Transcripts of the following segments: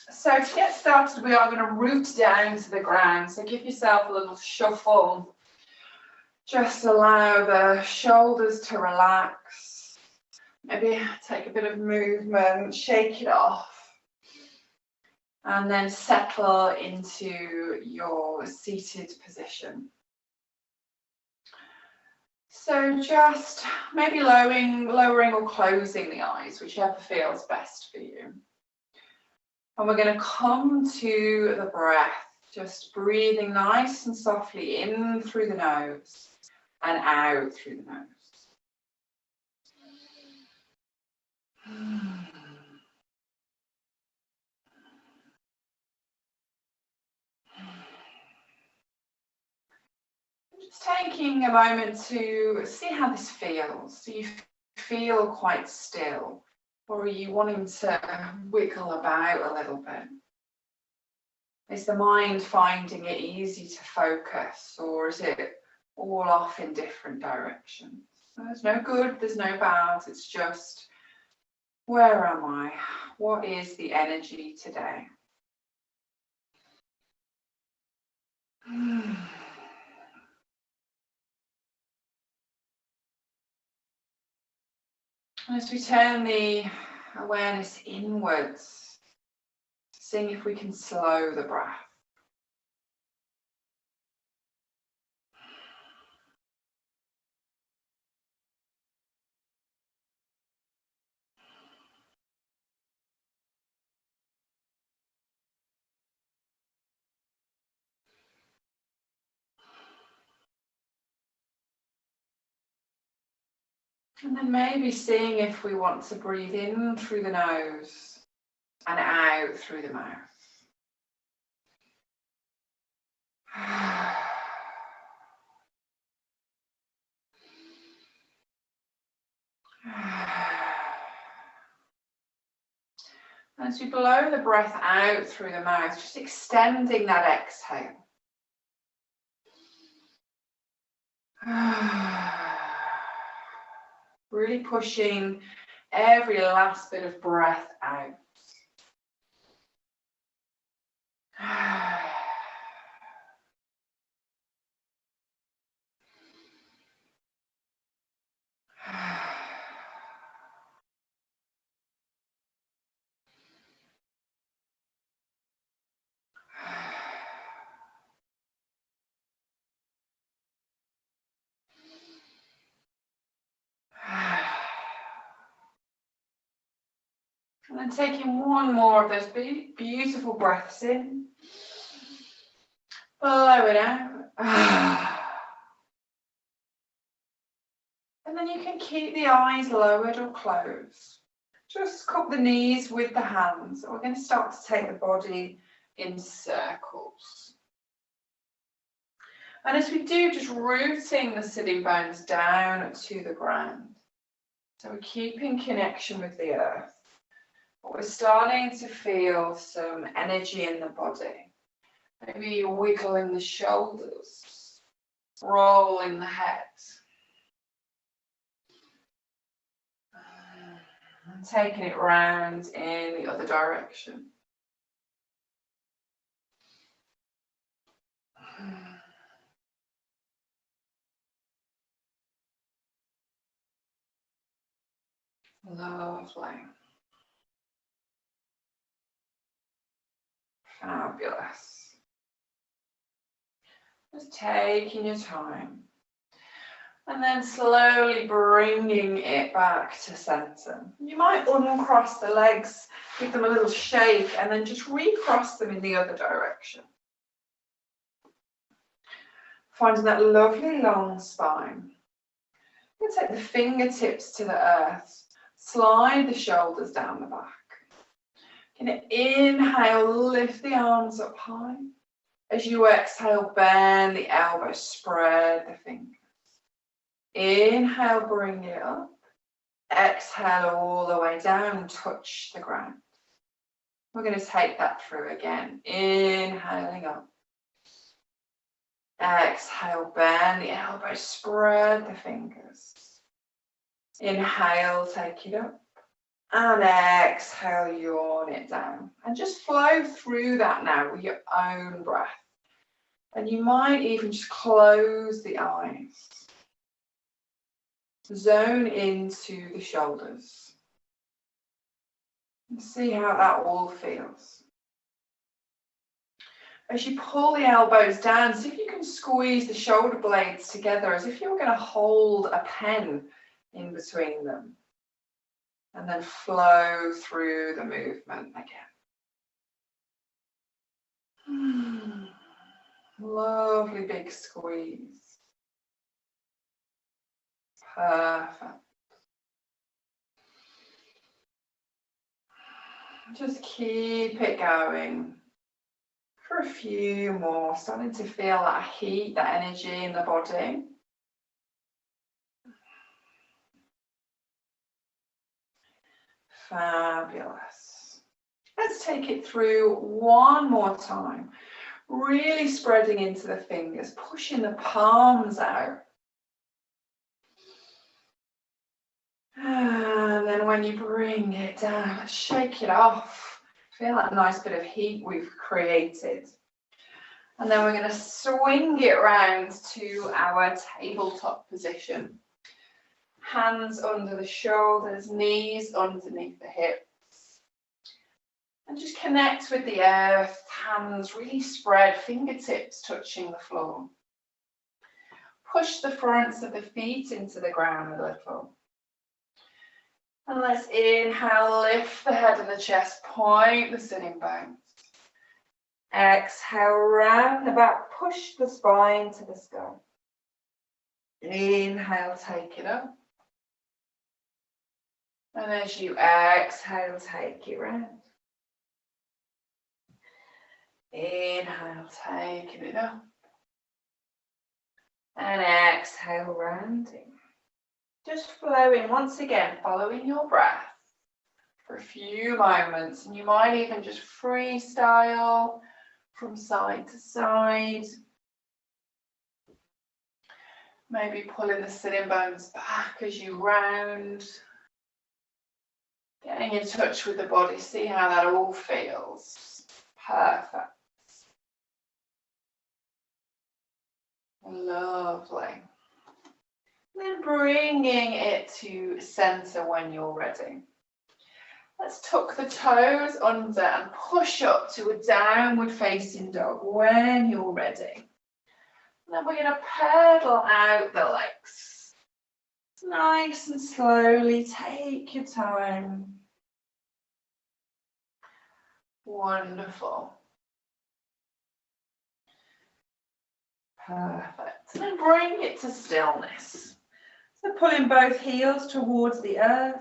So to get started, we are going to root down to the ground. So give yourself a little shuffle. Just allow the shoulders to relax. Maybe take a bit of movement, shake it off. And then settle into your seated position. So just maybe lowering or closing the eyes, whichever feels best for you. And we're going to come to the breath, just breathing nice and softly in through the nose and out through the nose. Just taking a moment to see how this feels. Do you feel quite still, or are you wanting to wiggle about a little bit? Is the mind finding it easy to focus, or is it all off in different directions? There's no good, there's no bad, it's just, where am I? What is the energy today? And as we turn the awareness inwards, seeing if we can slow the breath. And then maybe seeing if we want to breathe in through the nose and out through the mouth. As you blow the breath out through the mouth, just extending that exhale. Really pushing every last bit of breath out. And then taking one more of those beautiful breaths in. Blow it out. And then you can keep the eyes lowered or closed. Just cup the knees with the hands. We're going to start to take the body in circles. And as we do, just rooting the sitting bones down to the ground. So we're keeping connection with the earth. But we're starting to feel some energy in the body. Maybe you're wiggling the shoulders, rolling the head. And taking it round in the other direction. Lovely. Fabulous. Just taking your time. And then slowly bringing it back to center. You might uncross the legs, give them a little shake, and then just recross them in the other direction. Finding that lovely long spine. You take the fingertips to the earth. Slide the shoulders down the back. Gonna inhale, lift the arms up high. As you exhale, bend the elbows, spread the fingers. Inhale, bring it up. Exhale all the way down and touch the ground. We're going to take that through again. Inhaling up. Exhale, bend the elbows, spread the fingers. Inhale, take it up. And exhale, yawn it down. And just flow through that now with your own breath. And you might even just close the eyes. Zone into the shoulders. And see how that all feels. As you pull the elbows down, see if you can squeeze the shoulder blades together as if you were going to hold a pen in between them. And then flow through the movement again. Lovely big squeeze. Perfect. Just keep it going for a few more, starting to feel that heat, that energy in the body. Fabulous. Let's take it through one more time. Really spreading into the fingers, pushing the palms out. And then when you bring it down, let's shake it off. Feel that nice bit of heat we've created. And then we're going to swing it round to our tabletop position. Hands under the shoulders, knees underneath the hips. And just connect with the earth, hands really spread, fingertips touching the floor. Push the fronts of the feet into the ground a little. And let's inhale, lift the head and the chest, point the sitting bones. Exhale, round the back, push the spine to the sky. Inhale, take it up. And as you exhale, take it round. Inhale, taking it up. And exhale, rounding. Just flowing once again, following your breath for a few moments. And you might even just freestyle from side to side. Maybe pulling the sitting bones back as you round. Getting in touch with the body, see how that all feels. Perfect. Lovely. Then bringing it to center when you're ready. Let's tuck the toes under and push up to a downward facing dog when you're ready. And then we're going to pedal out the legs. Nice and slowly, take your time. Wonderful. Perfect. And then bring it to stillness. So pulling both heels towards the earth.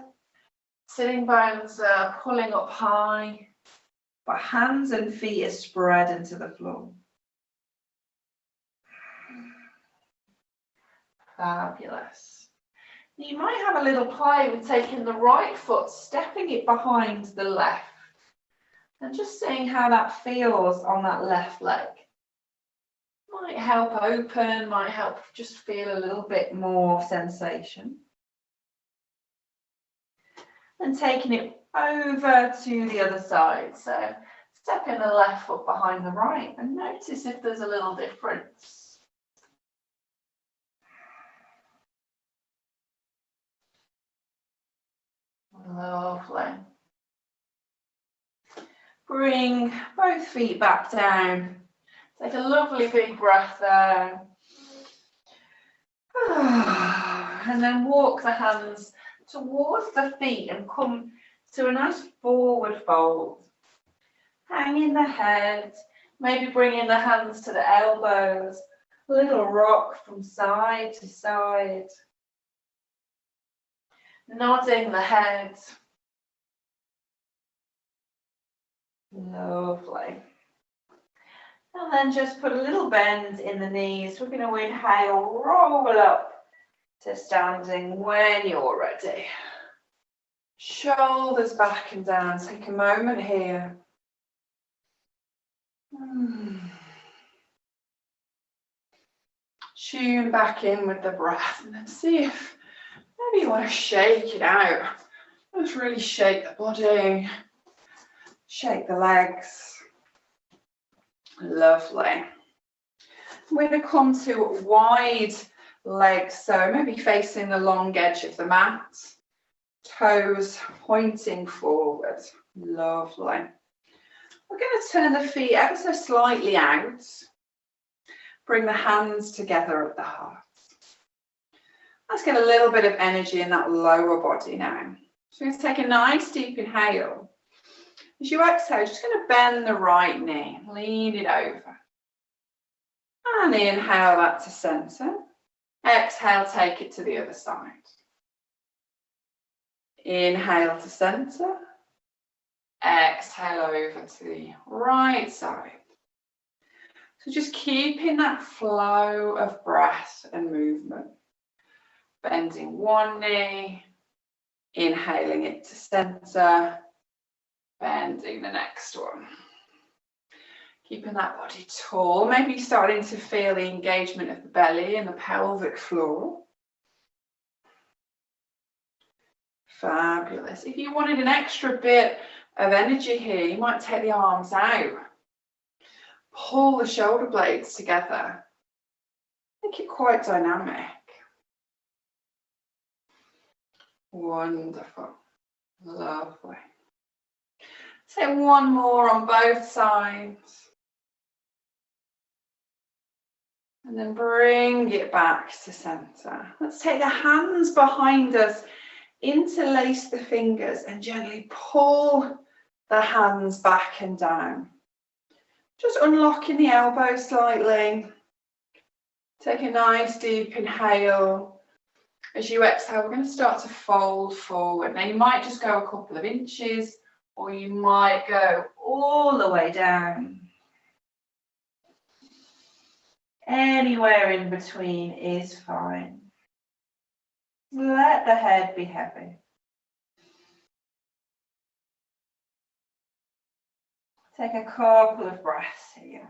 Sitting bones are pulling up high, but hands and feet are spread into the floor. Fabulous. You might have a little play with taking the right foot, stepping it behind the left, and just seeing how that feels on that left leg. Might help open, might help just feel a little bit more sensation. And taking it over to the other side. So stepping the left foot behind the right and notice if there's a little difference. Lovely. Bring both feet back down. Take a lovely big breath there. And then walk the hands towards the feet and come to a nice forward fold. Hanging the head, maybe bringing the hands to the elbows. A little rock from side to side. Nodding the head. Lovely. And then just put a little bend in the knees. We're going to inhale, roll up to standing when you're ready. Shoulders back and down. Take a moment here. Tune back in with the breath and then see if maybe you want to shake it out. Just really shake the body, shake the legs. Lovely. We're going to come to wide legs, so maybe facing the long edge of the mat, toes pointing forward. Lovely. We're going to turn the feet ever so slightly out. Bring the hands together at the heart. Let's get a little bit of energy in that lower body now. So we're going to take a nice deep inhale. As you exhale, just going to bend the right knee, lean it over. And inhale that to center. Exhale, take it to the other side. Inhale to center. Exhale over to the right side. So just keeping that flow of breath and movement. Bending one knee, inhaling it to center, bending the next one. Keeping that body tall, maybe starting to feel the engagement of the belly and the pelvic floor. Fabulous. If you wanted an extra bit of energy here, you might take the arms out. Pull the shoulder blades together. Make it quite dynamic. Wonderful. Lovely. Take one more on both sides. And then bring it back to center. Let's take the hands behind us, interlace the fingers and gently pull the hands back and down. Just unlocking the elbows slightly. Take a nice deep inhale. As you exhale, we're going to start to fold forward. Now you might just go a couple of inches, or you might go all the way down. Anywhere in between is fine. Let the head be heavy. Take a couple of breaths here.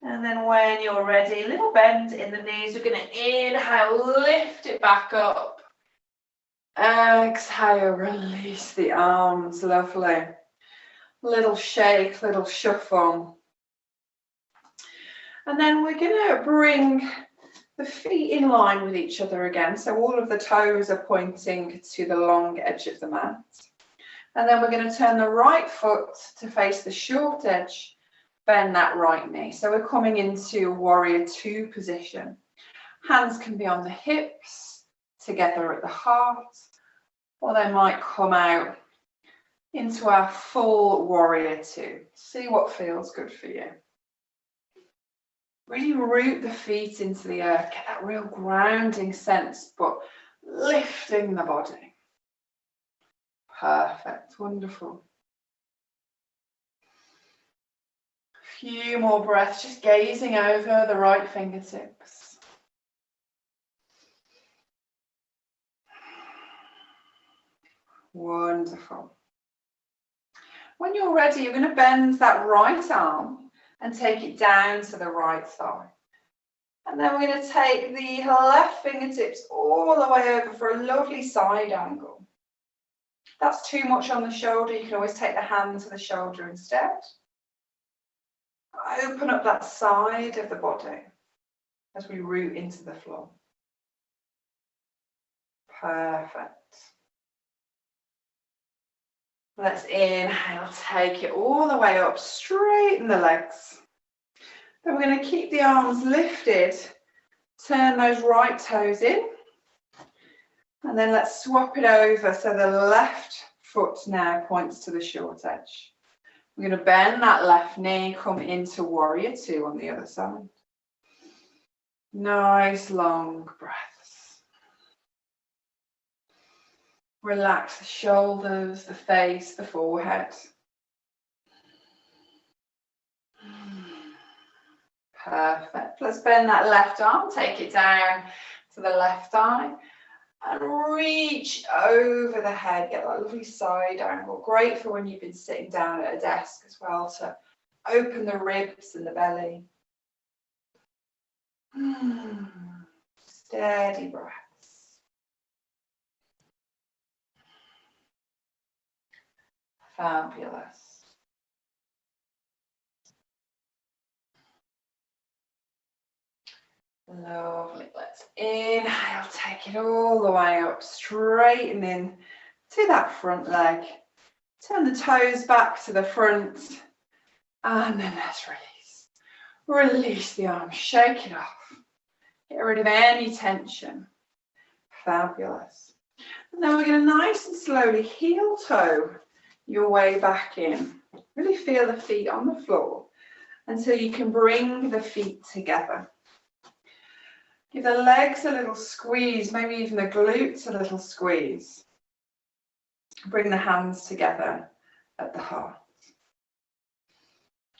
And then when you're ready, a little bend in the knees. We're going to inhale, lift it back up. Exhale, release the arms. Lovely. Little shake, little shuffle. And then we're going to bring the feet in line with each other again. So all of the toes are pointing to the long edge of the mat. And then we're going to turn the right foot to face the short edge. Bend that right knee. So we're coming into warrior two position. Hands can be on the hips, together at the heart, or they might come out into our full warrior two. See what feels good for you. Really root the feet into the earth, get that real grounding sense, but lifting the body. Perfect, wonderful. Few more breaths, just gazing over the right fingertips. Wonderful. When you're ready, you're going to bend that right arm and take it down to the right thigh. And then we're going to take the left fingertips all the way over for a lovely side angle. If that's too much on the shoulder, you can always take the hand to the shoulder instead. Open up that side of the body as we root into the floor. Perfect. Let's inhale, take it all the way up, straighten the legs. Then we're going to keep the arms lifted, turn those right toes in, and then let's swap it over so the left foot now points to the short edge. We're going to bend that left knee, come into warrior two on the other side. Nice long breaths. Relax the shoulders, the face, the forehead. Perfect. Let's bend that left arm, take it down to the left eye and reach over the head. Get that lovely side angle. Great for when you've been sitting down at a desk as well, to open the ribs and the belly. Steady breaths. Fabulous. Lovely. Let's inhale, take it all the way up, straighten in to that front leg. Turn the toes back to the front, and then let's release. Release the arms, shake it off. Get rid of any tension. Fabulous. And then we're going to nice and slowly heel toe your way back in. Really feel the feet on the floor until you can bring the feet together. Give the legs a little squeeze, maybe even the glutes a little squeeze. Bring the hands together at the heart.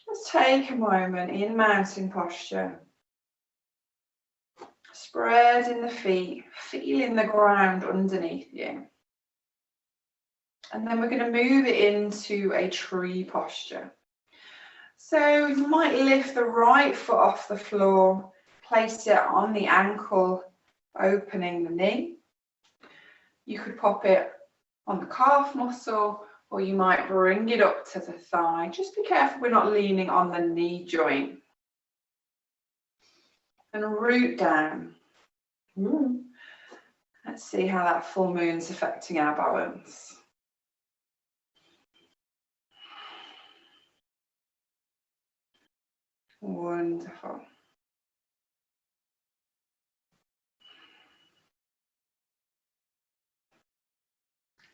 Let's take a moment in mountain posture. Spreading the feet, feeling the ground underneath you. And then we're going to move it into a tree posture. So you might lift the right foot off the floor, place it on the ankle, opening the knee. You could pop it on the calf muscle, or you might bring it up to the thigh. Just be careful we're not leaning on the knee joint. And root down. Let's see how that full moon's affecting our balance. Wonderful.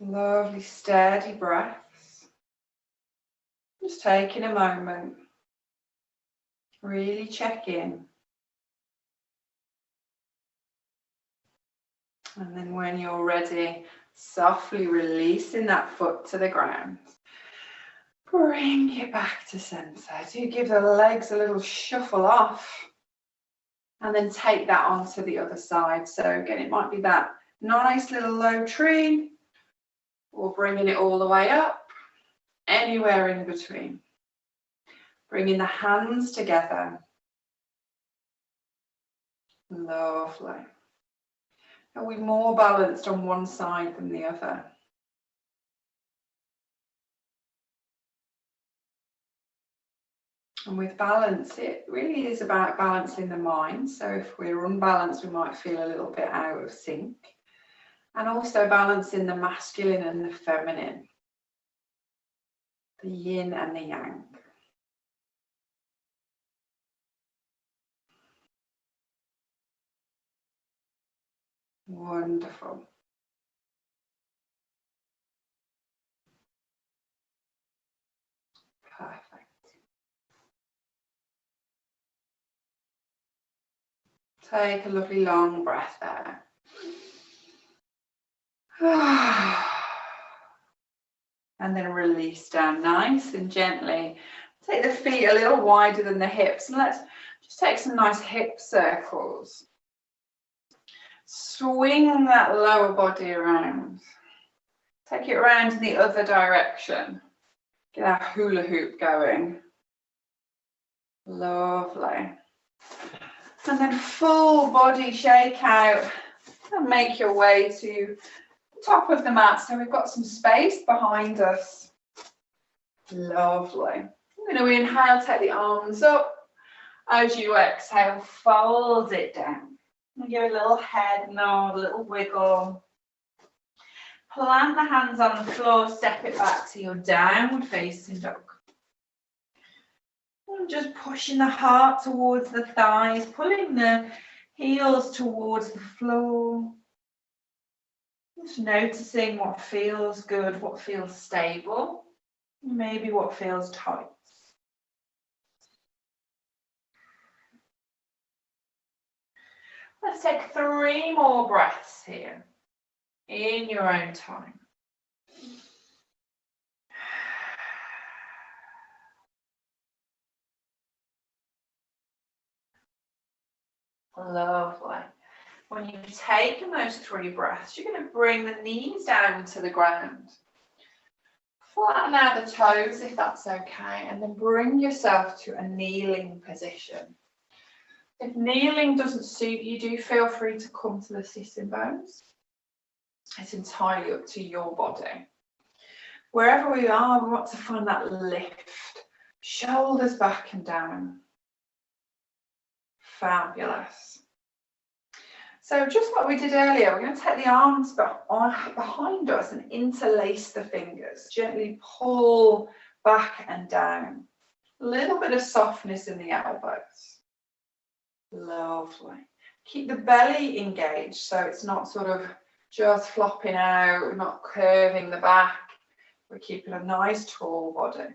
Lovely, steady breaths. Just taking a moment. Really check in. And then when you're ready, softly releasing that foot to the ground. Bring it back to center. Do give the legs a little shuffle off. And then take that onto the other side. So again, it might be that nice little low tree, or bringing it all the way up, anywhere in between. Bringing the hands together. Lovely. Are we more balanced on one side than the other? And with balance, it really is about balancing the mind. So if we're unbalanced, we might feel a little bit out of sync. And also balancing the masculine and the feminine, the yin and the yang. Wonderful. Perfect. Take a lovely long breath there. And then release down nice and gently. Take the feet a little wider than the hips, and let's just take some nice hip circles. Swing that lower body around. Take it around in the other direction. Get our hula hoop going. Lovely. And then full body shake out and make your way to the top of the mat. So we've got some space behind us. Lovely. I'm going to inhale, take the arms up. As you exhale, fold it down. And give a little head nod, a little wiggle. Plant the hands on the floor, step it back to your downward facing dog. And just pushing the heart towards the thighs, pulling the heels towards the floor. Just noticing what feels good, what feels stable, maybe what feels tight. Let's take 3 more breaths here in your own time. Lovely. When you've taken those 3 breaths, you're going to bring the knees down to the ground. Flatten out the toes if that's okay, and then bring yourself to a kneeling position. If kneeling doesn't suit you, do feel free to come to the sitting bones. It's entirely up to your body. Wherever we are, we want to find that lift. Shoulders back and down. Fabulous. So just like we did earlier, we're going to take the arms behind us and interlace the fingers. Gently pull back and down. A little bit of softness in the elbows. Lovely. Keep the belly engaged so it's not sort of just flopping out, not curving the back. We're keeping a nice tall body.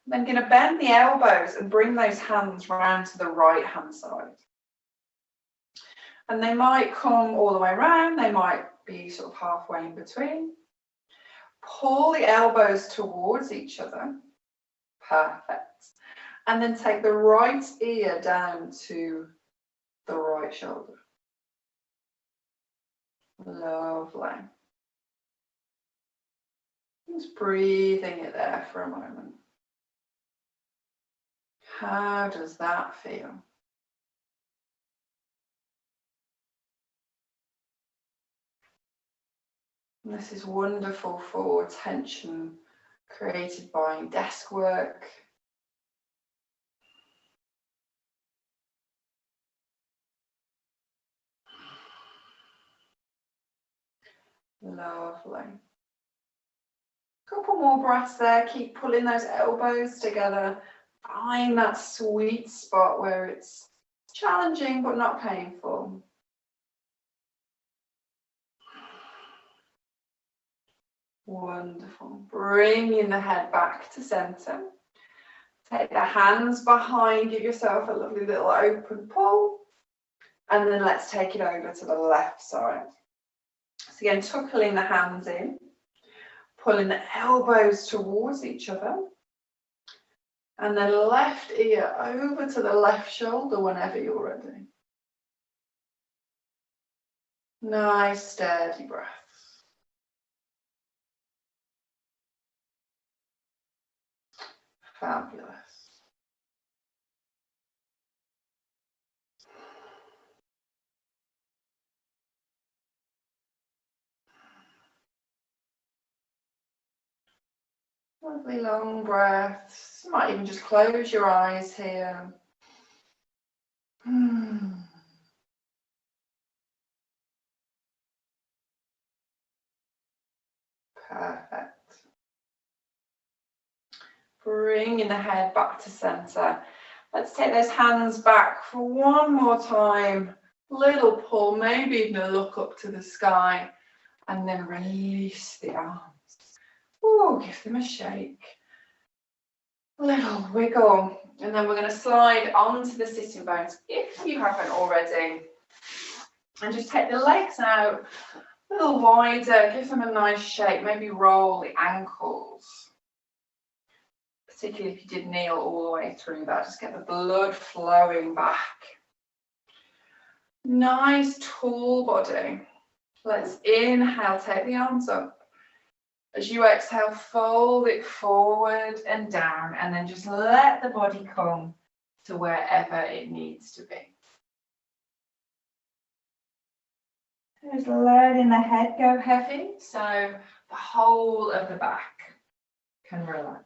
Then going to bend the elbows and bring those hands round to the right hand side. And they might come all the way around, they might be sort of halfway in between. Pull the elbows towards each other. Perfect. And then take the right ear down to the right shoulder. Lovely. Just breathing it there for a moment. How does that feel? And this is wonderful for tension created by desk work. Lovely. Couple more breaths there. Keep pulling those elbows together. Find that sweet spot where it's challenging but not painful. Wonderful. Bringing the head back to center. Take the hands behind. Give yourself a lovely little open pull. And then let's take it over to the left side. So again, tucking the hands in. Pulling the elbows towards each other. And then left ear over to the left shoulder whenever you're ready. Nice, steady breaths. Fabulous. Lovely long breaths. You might even just close your eyes here. Perfect. Bringing the head back to center. Let's take those hands back for one more time. Little pull, maybe even a look up to the sky, and then release the arms. Ooh, give them a shake. Little wiggle, and then we're going to slide onto the sitting bones if you haven't already, and just take the legs out a little wider, give them a nice shape, maybe roll the ankles, particularly if you did kneel all the way through that. Just get the blood flowing back. Nice tall body. Let's inhale, take the arms up. As you exhale, fold it forward and down, and then just let the body come to wherever it needs to be. Just letting the head go heavy, so the whole of the back can relax.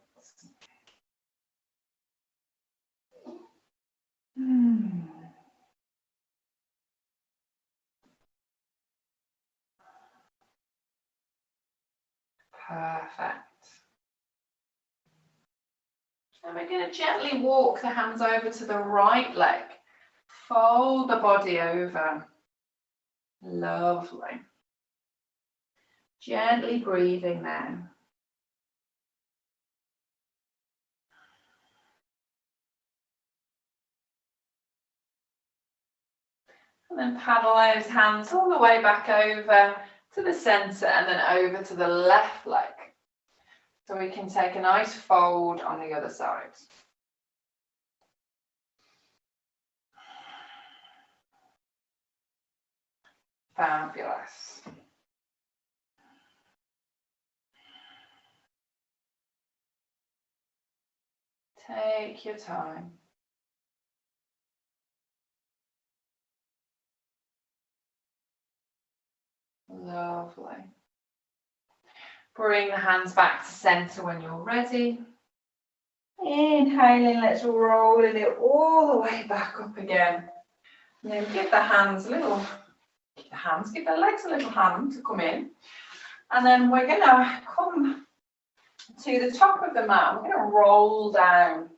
Perfect. And we're going to gently walk the hands over to the right leg. Fold the body over. Lovely. Gently breathing there. And then paddle those hands all the way back over to the center and then over to the left leg. So we can take a nice fold on the other side. Fabulous. Take your time. Lovely. Bring the hands back to centre when you're ready. Inhaling, let's roll it all the way back up again. And then give the legs a little hand to come in. And then we're going to come to the top of the mat. We're going to roll down.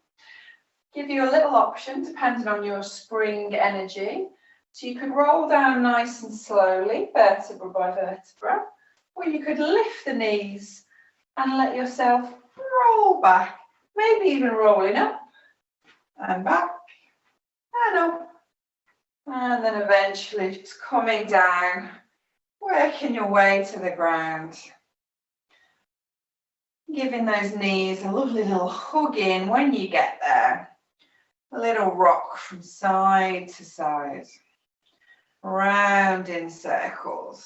Give you a little option depending on your spring energy. So you could roll down nice and slowly, vertebra by vertebra, or you could lift the knees and let yourself roll back, maybe even rolling up and back and up, and then eventually just coming down, working your way to the ground. Giving those knees a lovely little hug in when you get there. A little rock from side to side. Round in circles.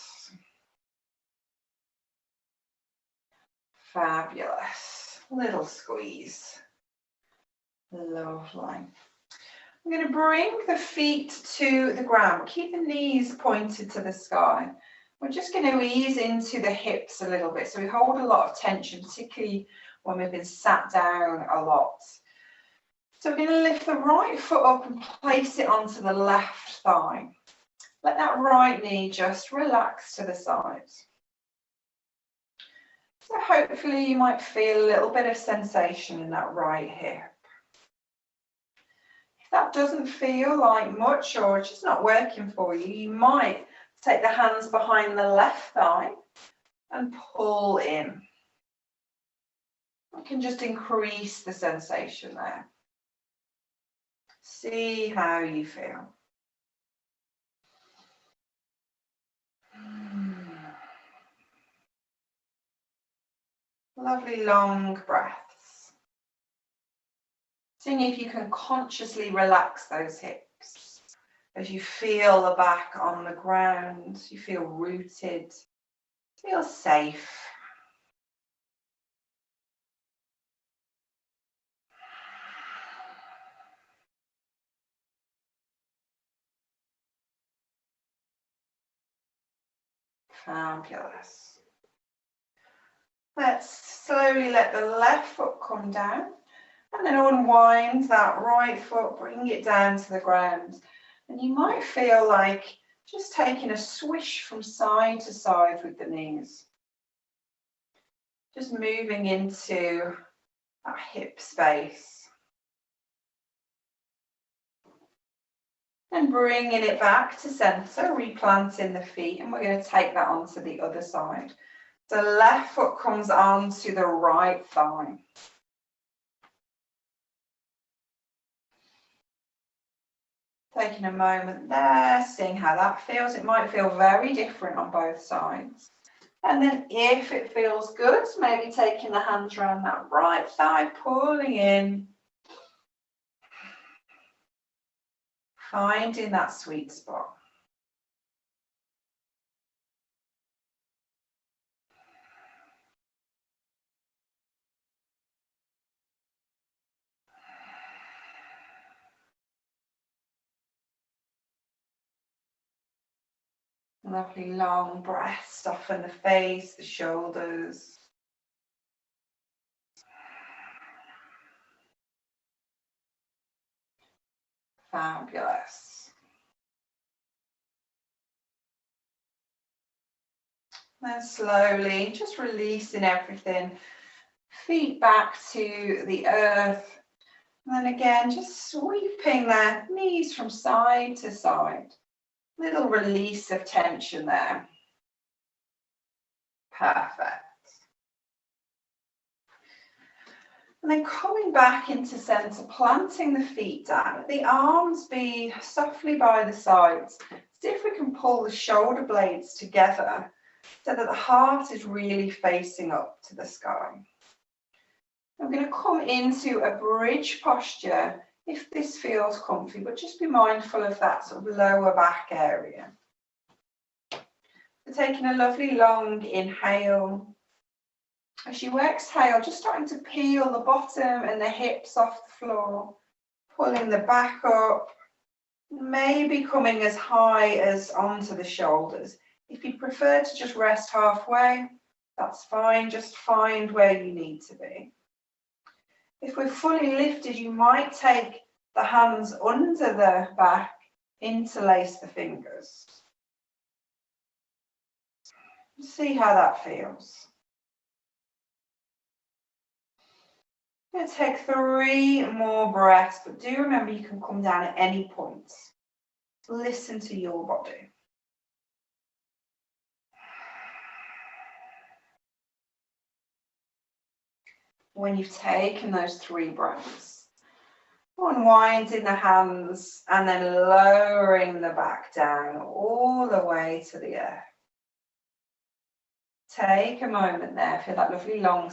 Fabulous. Little squeeze. Lovely. I'm going to bring the feet to the ground. Keep the knees pointed to the sky. We're just going to ease into the hips a little bit. So we hold a lot of tension, particularly when we've been sat down a lot. So we're going to lift the right foot up and place it onto the left thigh. Let that right knee just relax to the side. So hopefully you might feel a little bit of sensation in that right hip. If that doesn't feel like much or it's just not working for you, you might take the hands behind the left thigh and pull in. You can just increase the sensation there. See how you feel. Lovely long breaths. Seeing if you can consciously relax those hips as you feel the back on the ground, you feel rooted, feel safe. Fabulous. Let's slowly let the left foot come down and then unwind that right foot, bring it down to the ground. And you might feel like just taking a swish from side to side with the knees. Just moving into that hip space. And bringing it back to centre, replanting the feet, and we're going to take that onto the other side. The left foot comes onto the right thigh. Taking a moment there, seeing how that feels. It might feel very different on both sides. And then if it feels good, maybe taking the hands around that right thigh, pulling in. Finding that sweet spot. Lovely long breath, soften the face, the shoulders. Fabulous. Then slowly, just releasing everything. Feet back to the earth. And then again, just sweeping the knees from side to side. Little release of tension there. Perfect. And then coming back into centre, planting the feet down. Let the arms be softly by the sides. See if we can pull the shoulder blades together so that the heart is really facing up to the sky. I'm going to come into a bridge posture if this feels comfy, but just be mindful of that sort of lower back area. So taking a lovely long inhale. As you exhale, just starting to peel the bottom and the hips off the floor, pulling the back up, maybe coming as high as onto the shoulders. If you prefer to just rest halfway, that's fine. Just find where you need to be. If we're fully lifted, you might take the hands under the back, interlace the fingers. See how that feels. I'm going to take 3 more breaths, but do remember you can come down at any point. Listen to your body. When you've taken those 3 breaths, unwinding the hands and then lowering the back down all the way to the earth. Take a moment there, feel that lovely long